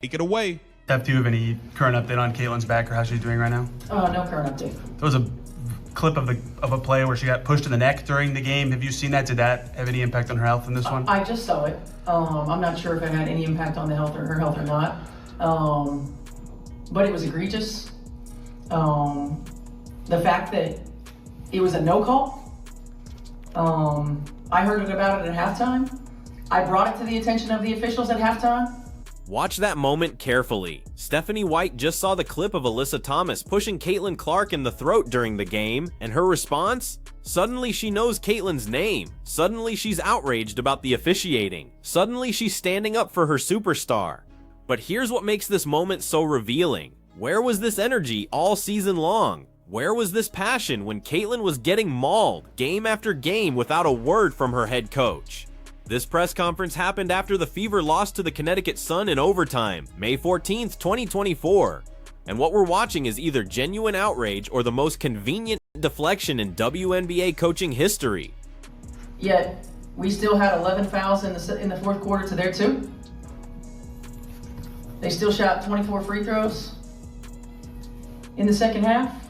Take it away. Steph, do you have any current update on Caitlin's back or how she's doing right now? No current update. There was a clip of a play where she got pushed in the neck during the game. Have you seen that? Did that have any impact on her health in this one? I just saw it. I'm not sure if it had any impact on her health or not. But it was egregious. The fact that it was a no call. I heard about it at halftime. I brought it to the attention of the officials at halftime. Watch that moment carefully. Stephanie White just saw the clip of Alyssa Thomas pushing Caitlin Clark in the throat during the game, and her response? Suddenly she knows Caitlin's name. Suddenly she's outraged about the officiating. Suddenly she's standing up for her superstar. But here's what makes this moment so revealing. Where was this energy all season long? Where was this passion when Caitlin was getting mauled game after game without a word from her head coach? This press conference happened after the Fever lost to the Connecticut Sun in overtime, May 14th, 2024. And what we're watching is either genuine outrage or the most convenient deflection in WNBA coaching history. Yet, we still had 11 fouls in the fourth quarter to their 2. They still shot 24 free throws in the second half.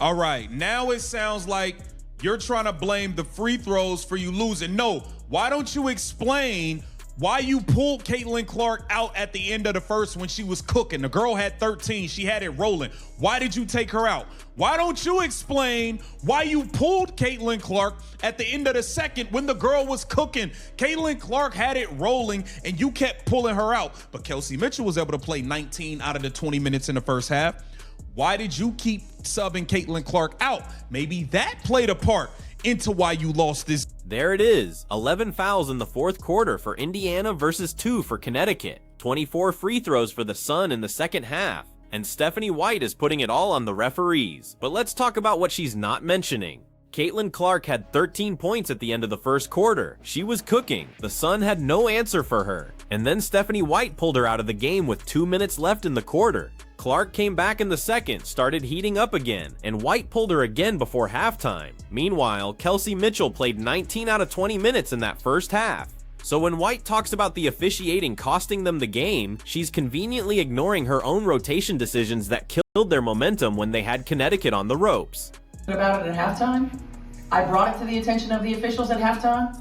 All right, now it sounds like you're trying to blame the free throws for you losing. No, why don't you explain why you pulled Caitlin Clark out at the end of the first when she was cooking? The girl had 13, she had it rolling. Why did you take her out? Why don't you explain why you pulled Caitlin Clark at the end of the second when the girl was cooking? Caitlin Clark had it rolling and you kept pulling her out. But Kelsey Mitchell was able to play 19 out of the 20 minutes in the first half. Why did you keep subbing Caitlin Clark out? Maybe that played a part into why you lost this. There it is, 11 fouls in the fourth quarter for Indiana versus 2 for Connecticut, 24 free throws for the Sun in the second half, and Stephanie White is putting it all on the referees. But let's talk about what she's not mentioning. Caitlin Clark had 13 points at the end of the first quarter. She was cooking. The Sun had no answer for her. And then Stephanie White pulled her out of the game with 2 minutes left in the quarter. Clark came back in the second, started heating up again, and White pulled her again before halftime. Meanwhile, Kelsey Mitchell played 19 out of 20 minutes in that first half. So when White talks about the officiating costing them the game, she's conveniently ignoring her own rotation decisions that killed their momentum when they had Connecticut on the ropes. About it at halftime. I brought it to the attention of the officials at halftime.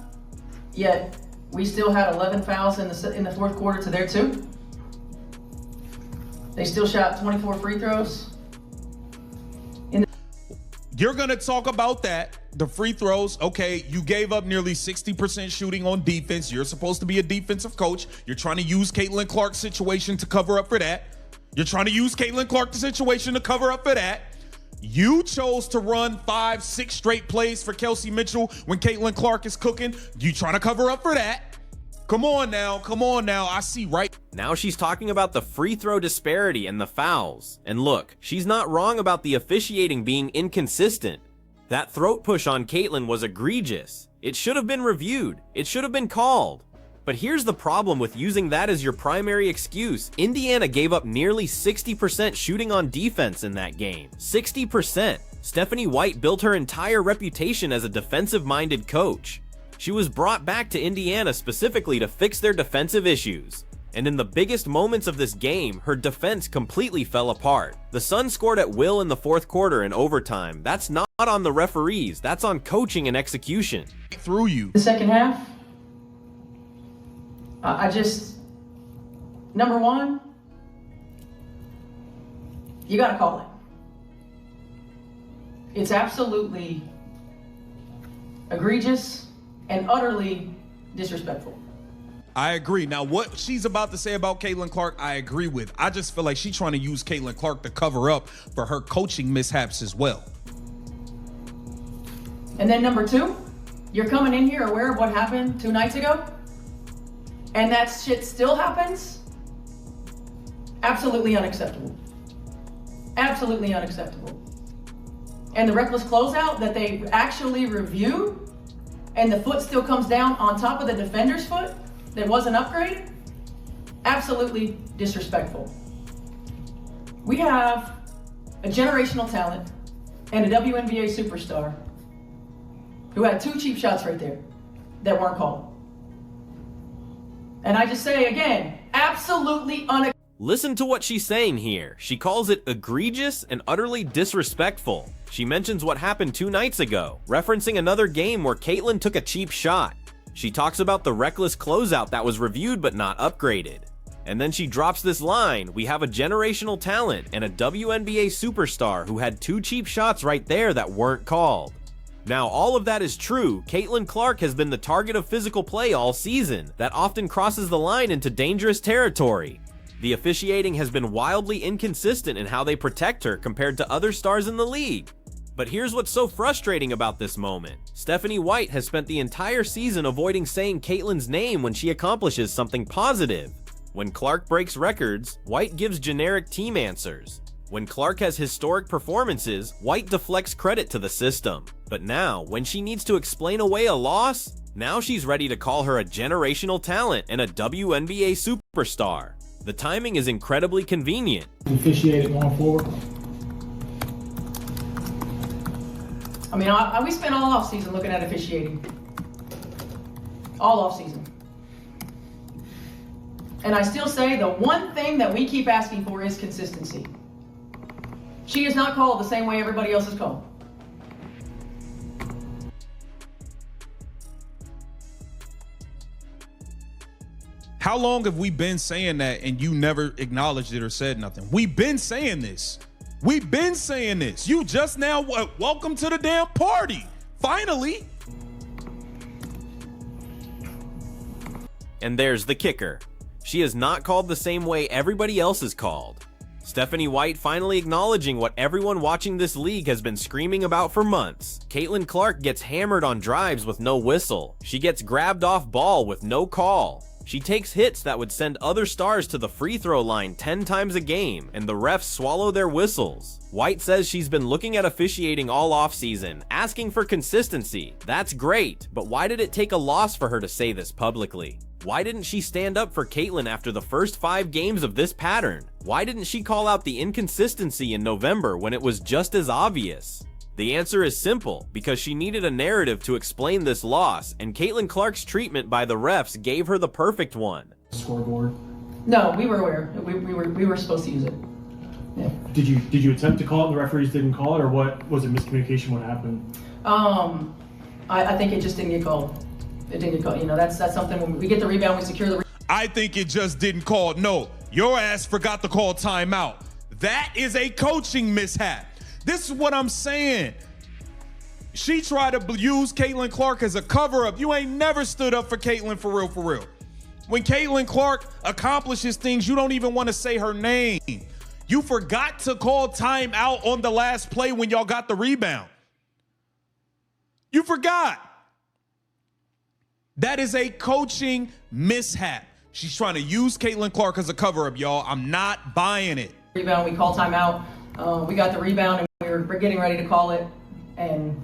Yet, we still had 11 fouls in the fourth quarter to their 2. They still shot 24 free throws. You're going to talk about that, the free throws. Okay, you gave up nearly 60% shooting on defense. You're supposed to be a defensive coach. You're trying to use Caitlin Clark's situation to cover up for that. You're trying to use Caitlin Clark's situation to cover up for that. You chose to run 5-6 straight plays for Kelsey Mitchell when Caitlin Clark is cooking. You trying to cover up for that. Come on now, I see right. Now she's talking about the free throw disparity and the fouls. And look, she's not wrong about the officiating being inconsistent. That throat push on Caitlin was egregious. It should have been reviewed. It should have been called. But here's the problem with using that as your primary excuse. Indiana gave up nearly 60% shooting on defense in that game. 60%. Stephanie White built her entire reputation as a defensive-minded coach. She was brought back to Indiana specifically to fix their defensive issues. And in the biggest moments of this game, her defense completely fell apart. The Sun scored at will in the fourth quarter in overtime. That's not on the referees. That's on coaching and execution. Through you. The second half, number one, you gotta call it. It's absolutely egregious and utterly disrespectful. I agree. Now, what she's about to say about Caitlin Clark, I agree with. I just feel like she's trying to use Caitlin Clark to cover up for her coaching mishaps as well. And then number 2, you're coming in here aware of what happened 2 nights ago? And that shit still happens? Absolutely unacceptable. Absolutely unacceptable. And the reckless closeout that they actually reviewed, and the foot still comes down on top of the defender's foot that wasn't upgraded? Absolutely disrespectful. We have a generational talent and a WNBA superstar who had 2 cheap shots right there that weren't called. And I just say again, absolutely unacceptable. Listen to what she's saying here. She calls it egregious and utterly disrespectful. She mentions what happened 2 nights ago, referencing another game where Caitlin took a cheap shot. She talks about the reckless closeout that was reviewed but not upgraded. And then she drops this line, "We have a generational talent and a WNBA superstar who had 2 cheap shots right there that weren't called." Now, all of that is true. Caitlin Clark has been the target of physical play all season that often crosses the line into dangerous territory. The officiating has been wildly inconsistent in how they protect her compared to other stars in the league. But here's what's so frustrating about this moment. Stephanie White has spent the entire season avoiding saying Caitlin's name when she accomplishes something positive. When Clark breaks records, White gives generic team answers. When Clark has historic performances, White deflects credit to the system. But now, when she needs to explain away a loss, now she's ready to call her a generational talent and a WNBA superstar. The timing is incredibly convenient. Officiated going forward. I mean, we spent all offseason looking at officiating. All offseason. And I still say the one thing that we keep asking for is consistency. She is not called the same way everybody else is called. How long have we been saying that and you never acknowledged it or said nothing? We've been saying this. We've been saying this. You just now, welcome to the damn party. Finally. And there's the kicker. She is not called the same way everybody else is called. Stephanie White finally acknowledging what everyone watching this league has been screaming about for months. Caitlin Clark gets hammered on drives with no whistle. She gets grabbed off ball with no call. She takes hits that would send other stars to the free throw line 10 times a game, and the refs swallow their whistles. White says she's been looking at officiating all offseason, asking for consistency. That's great, but why did it take a loss for her to say this publicly? Why didn't she stand up for Caitlin after the first 5 games of this pattern? Why didn't she call out the inconsistency in November when it was just as obvious? The answer is simple, because she needed a narrative to explain this loss, and Caitlin Clark's treatment by the refs gave her the perfect one. Scoreboard. No, we were aware. We were supposed to use it. Yeah. Did you attempt to call it and the referees didn't call it, or what was it, miscommunication? What happened? I think it just didn't get called. It didn't get called. You know, that's something when we get the rebound, we secure the I think it just didn't call. No, your ass forgot to call timeout. That is a coaching mishap. This is what I'm saying. She tried to use Caitlin Clark as a cover-up. You ain't never stood up for Caitlin for real, for real. When Caitlin Clark accomplishes things, you don't even want to say her name. You forgot to call timeout on the last play when y'all got the rebound. You forgot. That is a coaching mishap. She's trying to use Caitlin Clark as a cover-up, y'all. I'm not buying it. rebound. We called timeout. We got the rebound, and we were getting ready to call it, and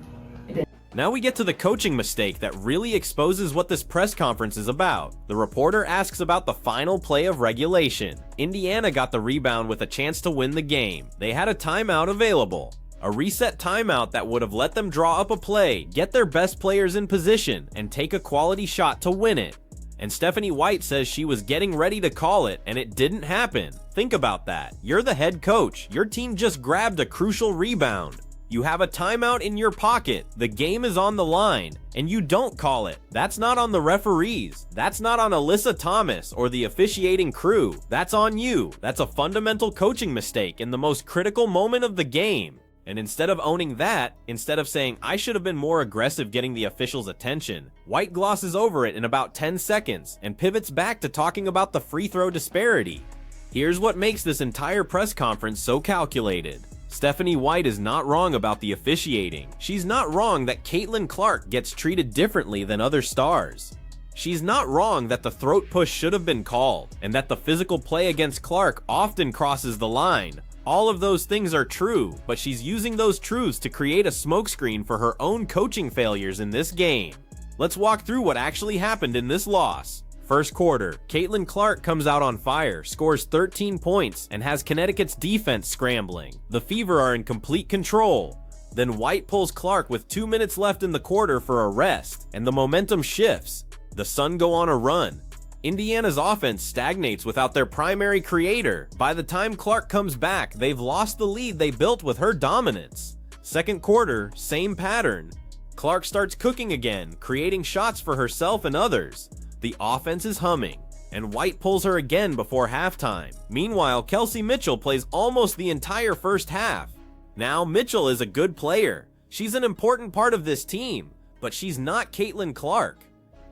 it didn't. Now we get to the coaching mistake that really exposes what this press conference is about. The reporter asks about the final play of regulation. Indiana got the rebound with a chance to win the game. They had a timeout available. A reset timeout that would have let them draw up a play, get their best players in position, and take a quality shot to win it. And Stephanie White says she was getting ready to call it, and it didn't happen. Think about that. You're the head coach. Your team just grabbed a crucial rebound. You have a timeout in your pocket. The game is on the line, and you don't call it. That's not on the referees. That's not on Alyssa Thomas or the officiating crew. That's on you. That's a fundamental coaching mistake in the most critical moment of the game. And instead of owning that, instead of saying, I should have been more aggressive getting the officials' attention, White glosses over it in about 10 seconds and pivots back to talking about the free throw disparity. Here's what makes this entire press conference so calculated. Stephanie White is not wrong about the officiating. She's not wrong that Caitlin Clark gets treated differently than other stars. She's not wrong that the throat push should have been called, and that the physical play against Clark often crosses the line. All of those things are true, but she's using those truths to create a smokescreen for her own coaching failures in this game. Let's walk through what actually happened in this loss. First quarter, Caitlin Clark comes out on fire, scores 13 points, and has Connecticut's defense scrambling. The Fever are in complete control. Then White pulls Clark with 2 minutes left in the quarter for a rest, and the momentum shifts. The Sun go on a run. Indiana's offense stagnates without their primary creator. By the time Clark comes back, they've lost the lead they built with her dominance. Second quarter, same pattern. Clark starts cooking again, creating shots for herself and others. The offense is humming, and White pulls her again before halftime. Meanwhile, Kelsey Mitchell plays almost the entire first half. Now, Mitchell is a good player. She's an important part of this team, but she's not Caitlin Clark.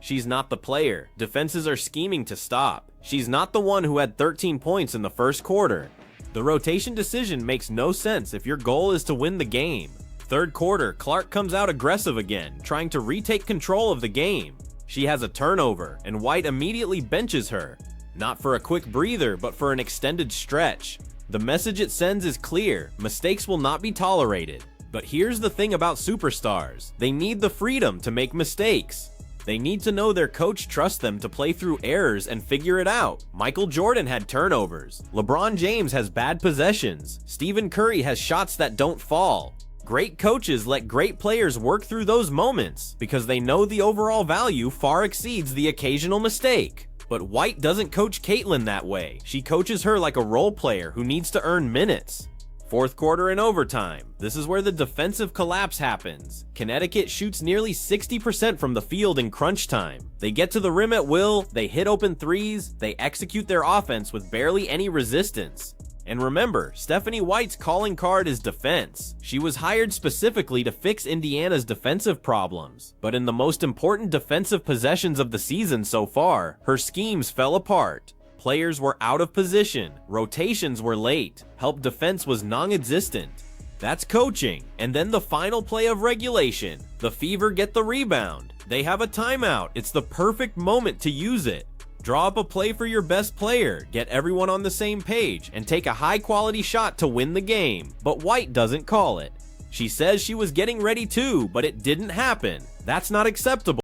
She's not the player defenses are scheming to stop. She's not the one who had 13 points in the first quarter. The rotation decision makes no sense if your goal is to win the game. Third quarter, Clark comes out aggressive again, trying to retake control of the game. She has a turnover, and White immediately benches her. Not for a quick breather, but for an extended stretch. The message it sends is clear: mistakes will not be tolerated. But here's the thing about superstars: they need the freedom to make mistakes. They need to know their coach trusts them to play through errors and figure it out. Michael Jordan had turnovers. LeBron James has bad possessions. Stephen Curry has shots that don't fall. Great coaches let great players work through those moments because they know the overall value far exceeds the occasional mistake. But White doesn't coach Caitlin that way. She coaches her like a role player who needs to earn minutes. Fourth quarter and overtime. This is where the defensive collapse happens. Connecticut shoots nearly 60% from the field in crunch time. They get to the rim at will, they hit open threes, they execute their offense with barely any resistance. And remember, Stephanie White's calling card is defense. She was hired specifically to fix Indiana's defensive problems. But in the most important defensive possessions of the season so far, her schemes fell apart. Players were out of position, rotations were late, help defense was non-existent. That's coaching. And then the final play of regulation. The Fever get the rebound. They have a timeout. It's the perfect moment to use it. Draw up a play for your best player, get everyone on the same page, and take a high-quality shot to win the game. But White doesn't call it. She says she was getting ready too, but it didn't happen. That's not acceptable.